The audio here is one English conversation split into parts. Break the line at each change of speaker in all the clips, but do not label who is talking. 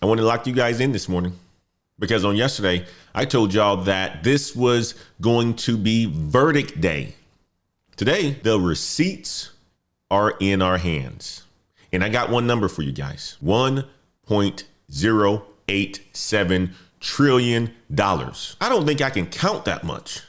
want to lock you guys in this morning because on yesterday, I told y'all that this was going to be verdict day. Today, the receipts are in our hands. And I got one number for you guys, $1.087 trillion. I don't think I can count that much.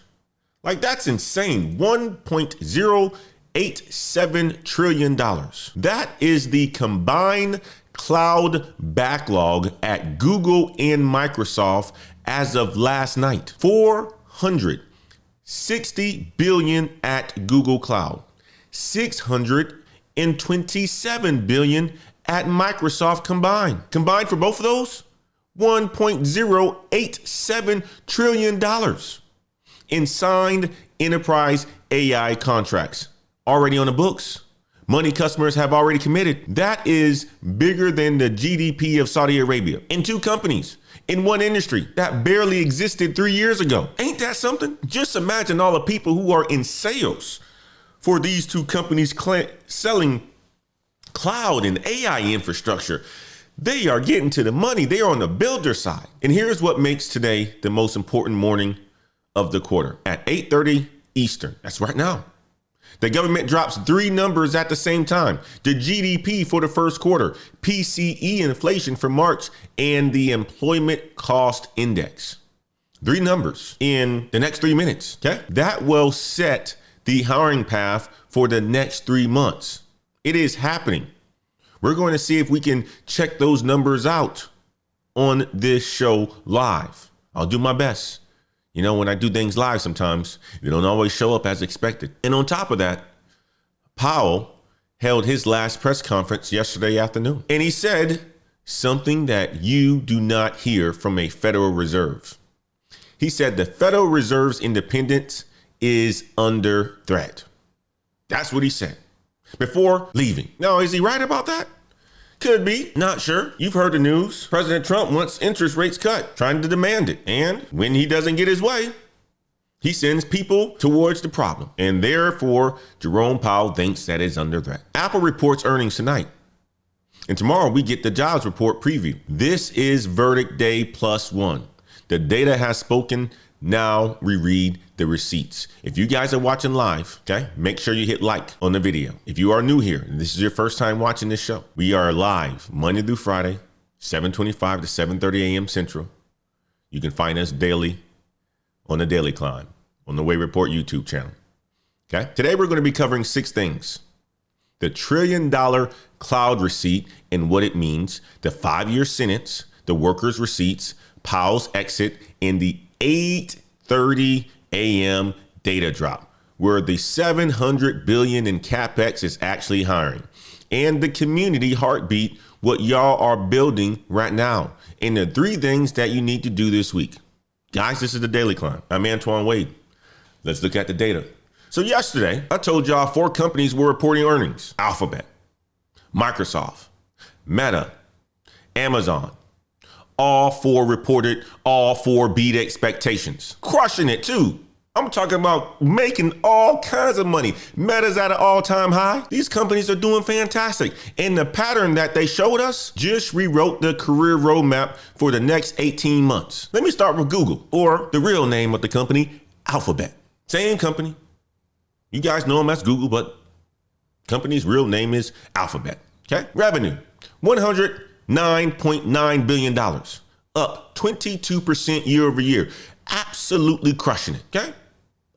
Like, that's insane. $1.087 trillion. That is the combined cloud backlog at Google and Microsoft as of last night. 460 billion at Google Cloud, 627 billion at Microsoft combined. Combined for both of those, $1.087 trillion in signed enterprise AI contracts already on the books. Money customers have already committed. That is bigger than the GDP of Saudi Arabia in two companies in one industry that barely existed 3 years ago. Ain't that something? Just imagine all the people who are in sales for these two companies selling cloud and AI infrastructure. They are getting to the money. They are on the builder side. And here's what makes today the most important morning of the quarter at 8:30 Eastern. That's right now. The government drops three numbers at the same time: the GDP for the first quarter, PCE inflation for March, and the employment cost index. Three numbers in the next 3 minutes. Okay. That will set the hiring path for the next 3 months. It is happening. We're going to see if we can check those numbers out on this show live. I'll do my best. You know, when I do things live, sometimes they don't always show up as expected. And on top of that, Powell held his last press conference yesterday afternoon. And he said something that you do not hear from a Federal Reserve. He said the Federal Reserve's independence is under threat. That's what he said before leaving. Now, is he right about that? Could be, not sure. You've heard the news. President Trump wants interest rates cut, trying to demand it. And when he doesn't get his way, he sends people towards the problem. And therefore, Jerome Powell thinks that is under threat. Apple reports earnings tonight. And tomorrow we get the jobs report preview. This is verdict day +1. The data has spoken. Now we read the receipts. If you guys are watching live, okay, make sure you hit like on the video. If you are new here and this is your first time watching this show, we are live Monday through Friday, 7:25 to 7:30 a.m. Central. You can find us daily on the Daily Climb on the Way Report YouTube channel. Okay, today we're going to be covering 6 things: the $1 trillion cloud receipt and what it means, the 5-year sentence, the workers' receipts, Powell's exit, and the 8:30 a.m. data drop, where the $700 billion in CapEx is actually hiring, and the community heartbeat, what y'all are building right now, and the 3 things that you need to do this week. Guys, this is the Daily Climb. I'm Antoine Wade. Let's look at the data. So yesterday, I told y'all 4 companies were reporting earnings: Alphabet, Microsoft, Meta, Amazon. All 4 reported, all 4 beat expectations. Crushing it too. I'm talking about making all kinds of money. Meta's at an all-time high. These companies are doing fantastic. And the pattern that they showed us just rewrote the career roadmap for the next 18 months. Let me start with Google, or the real name of the company, Alphabet. Same company. You guys know them as Google, but company's real name is Alphabet. Okay. Revenue, $109.9 billion, up 22% year over year. Absolutely crushing it. Okay.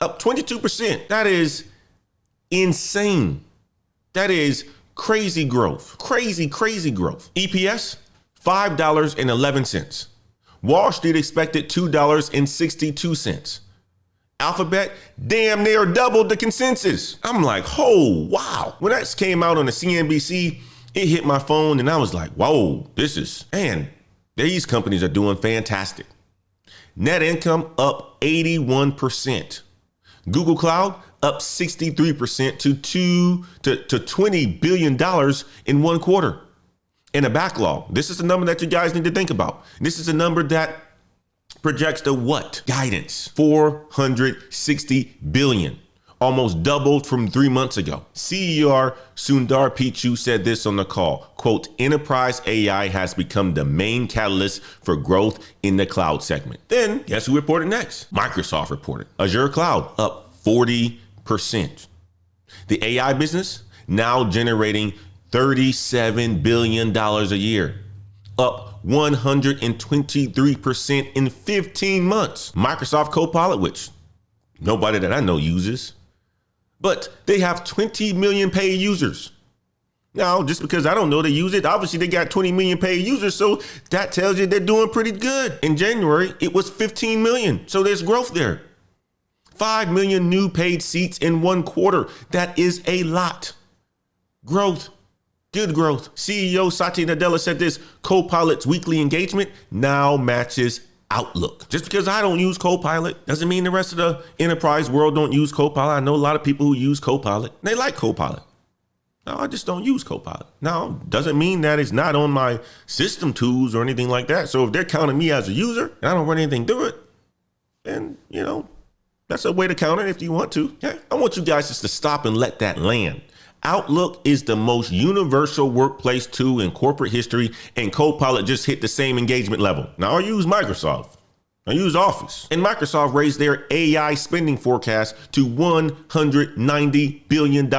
Up 22%. That is insane. That is crazy growth. Crazy growth. EPS, $5.11. Wall Street expected $2.62. Alphabet damn near doubled the consensus. I'm like, oh, wow. When that came out on the CNBC, it hit my phone and I was like, whoa, these companies are doing fantastic. Net income up 81%. Google Cloud up 63% to $20 billion in 1 quarter. And a backlog. This is a number that you guys need to think about. This is a number that projects the what? Guidance, $460 billion. almost doubled from 3 months ago. CEO Sundar Pichai said this on the call, quote, enterprise AI has become the main catalyst for growth in the cloud segment. Then guess who reported next? Microsoft reported. Azure Cloud up 40%. The AI business now generating $37 billion a year, up 123% in 15 months. Microsoft Copilot, which nobody that I know uses, but they have 20 million paid users. Now, just because I don't know they use it, obviously they got 20 million paid users, so that tells you they're doing pretty good. In January, it was 15 million, so there's growth there. 5 million new paid seats in 1 quarter. That is a lot. Growth. Good growth. CEO Satya Nadella said this, Copilot's weekly engagement now matches Outlook. Just because I don't use Copilot doesn't mean the rest of the enterprise world don't use Copilot. I know a lot of people who use Copilot. They like Copilot. No, I just don't use Copilot. Now, doesn't mean that it's not on my system tools or anything like that. So if they're counting me as a user and I don't run anything through it, then, that's a way to count it if you want to. Okay? I want you guys just to stop and let that land. Outlook is the most universal workplace tool in corporate history, and Copilot just hit the same engagement level. Now, I use Microsoft. I use Office. And Microsoft raised their AI spending forecast to $190 billion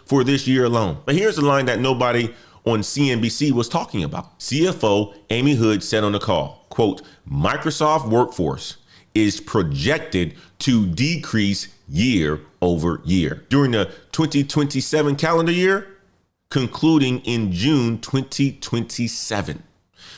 for this year alone. But here's a line that nobody on CNBC was talking about. CFO Amy Hood said on the call, quote, Microsoft workforce is projected to decrease year over year during the 2027 calendar year, concluding in June 2027.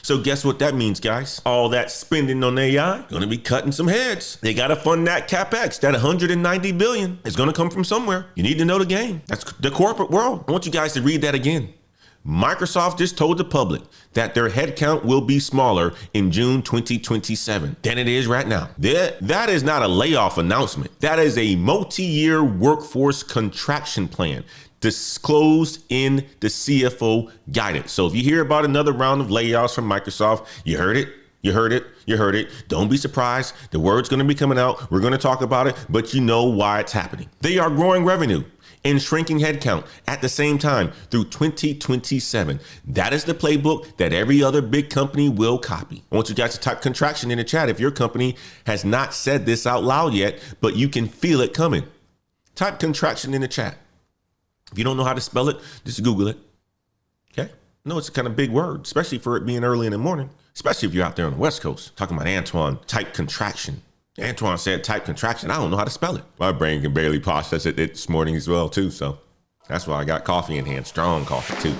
So guess what that means, guys? All that spending on AI, gonna be cutting some heads. They gotta fund that CapEx. That $190 billion is gonna come from somewhere. You need to know the game. That's the corporate world. I want you guys to read that again. Microsoft just told the public that their headcount will be smaller in June 2027 than it is right now. That is not a layoff announcement. That is a multi-year workforce contraction plan disclosed in the CFO guidance. So if you hear about another round of layoffs from Microsoft, you heard it. You heard it. Don't be surprised. The word's going to be coming out. We're going to talk about it, but you know why it's happening. They are growing revenue and shrinking headcount at the same time through 2027. That is the playbook that every other big company will copy. I want you guys to type contraction in the chat if your company has not said this out loud yet, but you can feel it coming. Type contraction in the chat. If you don't know how to spell it, just Google it. Okay? No, it's a kind of big word, especially for it being early in the morning, especially if you're out there on the West Coast. Talking about Antoine, type contraction. Antoine said type contraction. I don't know how to spell it. My brain can barely process it this morning as well, too. So that's why I got coffee in hand, strong coffee, too.